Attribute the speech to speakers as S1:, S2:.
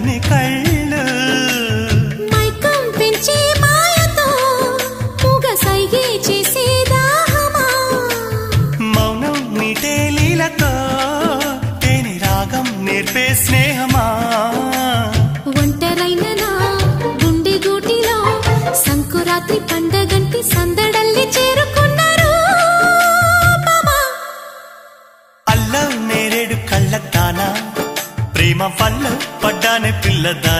S1: చల్లని కళ్ళు
S2: మైకం పెంచే మాయతో మూగ సైగే చేసే దాహమా
S1: మౌనం మీటే లీలతో తేని రాగం నేర్పే స్నేహమా
S2: ఒంటరైన నా గుండె గూటిలో సంకురాత్రి పండగంటి సందడల్లి చేరుకున్నారు
S1: అల్లం నేరేడు కళ్ళ దానా ప్రేమ పళ్ళు పడ్డానే పిల్లదా